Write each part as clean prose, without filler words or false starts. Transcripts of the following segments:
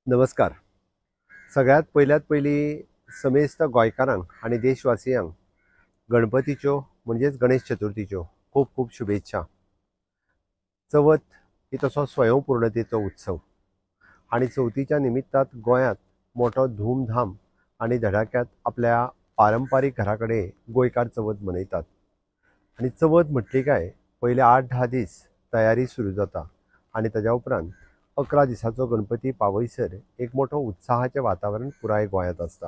नमस्कार. सगळ्यात पयली समेस्त गोंयकारांक आणि देशवासियांक गणपतीच्यो म्हणजेच गणेश चतुर्थीच्यो खूप खूप शुभेच्छा. चवथ ही तसो स्वयंपूर्णतेचो उत्सव आणि चवथीच्या निमित्तांत गोंयांत मोठो धूमधाम आणि धडाक्यात आपल्या पारंपारीक घराकडे गोंयकार चवथ मनयतात. आणि चवथ म्हटली काय पयले 8-10 दीस तयारी सुरू जाता आणि ताज्या उपरांत 11 दिसाचो गणपती पावयसर एक मोठो उत्साहाचें वातावरण पुराय गोंयांत आसता.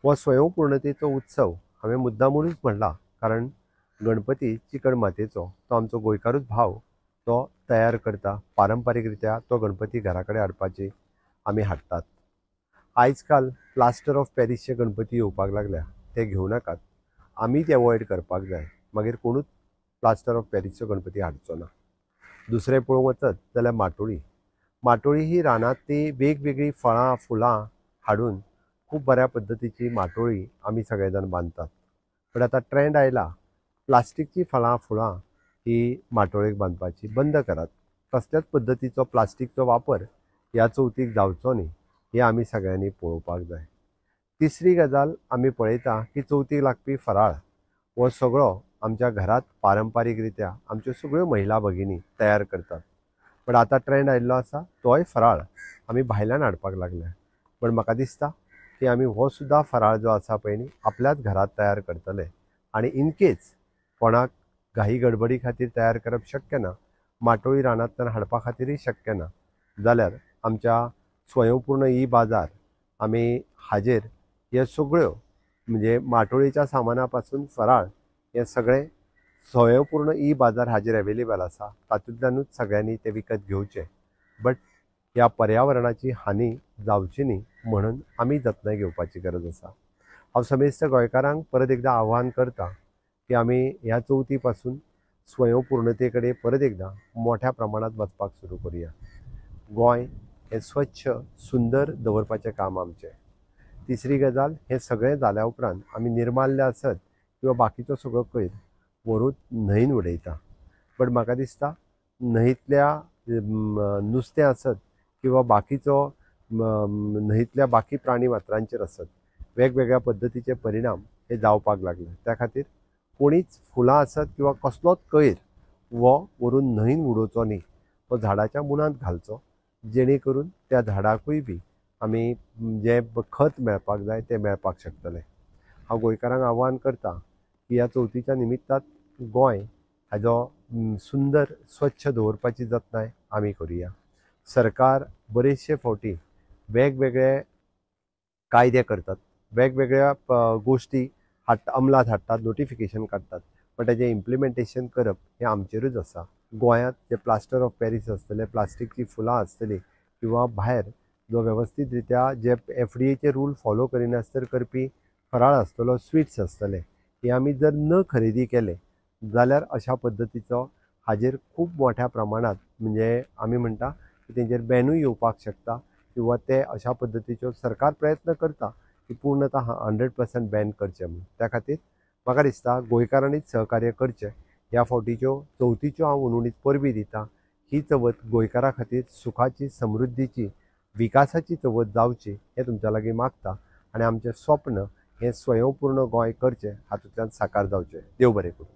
हो स्वयंपूर्णतेचो उत्सव हांवें मुद्दामूनच म्हणला कारण गणपती चिकण मातयेचो तो आमचो गोंयकारूच भाव तो तयार करता. पारंपारीक रित्या तो गणपती घरा कडेन हाडपाची आमी हाडटात. आयज काल प्लास्टर ऑफ पॅरिसचे गणपती येवपाक लागल्या. ते घेवं नाकात. आमी ते अवॉयड करपाक जाय. मागीर कोणूच प्लास्टर ऑफ पॅरिसचो गणपती हाडचो ना. दुसरें पळोवंक वचत जाल्यार माटोळी ही रानांतली वेगवेगळी फळां फुलां हाडून खूब बऱ्या पद्दतीची माटोळी आमी सगळे जाण बांदतात. पण आतां ट्रेंड आयला प्लास्टीकची फळां फुलां ही माटोळेक बांदपाची बंद करात. कसल्याच पद्दतीचो प्लास्टीकचो वापर ह्या चवथीक जावचो न्ही हें आमी सगळ्यांनी पळोवपाक जाय. तिसरी गजाल आमी पळयता की चवथीक लागपी फराळ हो सगळो आमच्या घरात पारंपारीक रित्या आमच्यो सगळ्यो महिला भगिनी तयार करतात. पण आतां ट्रेंड आयिल्लो आसा तोय फराळ आमी भायल्यान हाडपाक लागल्या. पण म्हाका दिसता की आमी हो सुद्दां फराळ जो आसा पळय न्ही आपल्याच घरात तयार करतले. आनी इन केस कोणाक घाई गडबडी खातीर तयार करप शक्य ना, माटोळी रानांतल्यान हाडपा खातीरय शक्य ना जाल्यार आमच्या स्वयंपूर्ण ई बाजार आमी हाजेर ह्यो सगळ्यो म्हणजे माटोळीच्या सामाना पासून फराळ हे सगळें स्वयंपूर्ण ई बाजार हाजेर अवेलेबल आसा. तातूंतल्यानूच सगळ्यांनी ते विकत घेवचे. बट ह्या पर्यावरणाची हानी जावची न्ही म्हणून आमी जतनाय घेवपाची गरज आसा. हांव समेस्त गोंयकारांक परत एकदां आव्हान करता की आमी ह्या चवथी पासून स्वयंपूर्णते कडेन परत एकदां मोठ्या प्रमाणांत वचपाक सुरू करुया. गोंय हें स्वच्छ सुंदर दवरपाचें काम आमचें. तिसरी गजाल हें सगळें जाल्या उपरांत आमी निर्माल्य आसत किंवा बाकीचो सगळो कोयर व्हरून न्हंयेन उडयता. बट म्हाका दिसता न्हंयतल्या नुस्तें आसत किंवा बाकीचो न्हंयतल्या बाकी प्राणी मात्रांचेर आसत वेगवेगळ्या पद्दतीचे परिणाम हे जावपाक लागले. त्या खातीर कोणीच फुलां आसत किंवा कसलोच कोयर वो व्हरून न्हंयेन उडोवचो न्ही. तो झाडाच्या मुळांत घालचो जेणे करून त्या झाडाकूय बी आमी जे खत मेळपाक जाय ते मेळपाक शकतले. हांव गोंयकारांक आव्हान करता की ह्या चवथीच्या निमित्तांत गोंय हाजो सुंदर स्वच्छ दवरपाची जतनाय आमी करुया. सरकार बरेचशे फावटी वेगवेगळे कायदे करतात, वेगवेगळ्या गोश्टी अंमलात हाडटात, नोटिफिकेशन काडटात. पण ताजें इम्प्लिमेंटेशन करप हें आमचेरूच आसा. गोंयांत जे प्लास्टर ऑफ पॅरीस आसतले, प्लास्टीकची फुलां आसतलीं किंवा भायर जो वेवस्थीत रित्या जे FDA रूल फॉलो करिनासतर करपी फराळ आसतलो, स्वीट्स आसतले, हे आमी जर न खरेदी केले जाल्यार अशा पद्दतीचो हाजेर खूब मोठ्या प्रमाणांत म्हणजे आमी म्हणटा की तेंचेर बॅनूय येवपाक शकता किंवा ते अशा पद्दतीच्यो सरकार प्रयत्न करता की पूर्णतः 100% बॅन करचें म्हणून. त्या खातीर म्हाका दिसता गोंयकारांनीच सहकार्य करचें. ह्या फावटीच्यो चवथीच्यो हांव उर्वरीत परबी दितां. ही चवथ गोंयकारा खातीर सुखाची, समृद्धीची, विकासाची चवथ जावची हें तुमच्या लागीं मागता आनी आमचें स्वप्न हें स्वयंपूर्ण गोंय करचें हातूंतल्यान साकार जावचें. देव बरें करूं.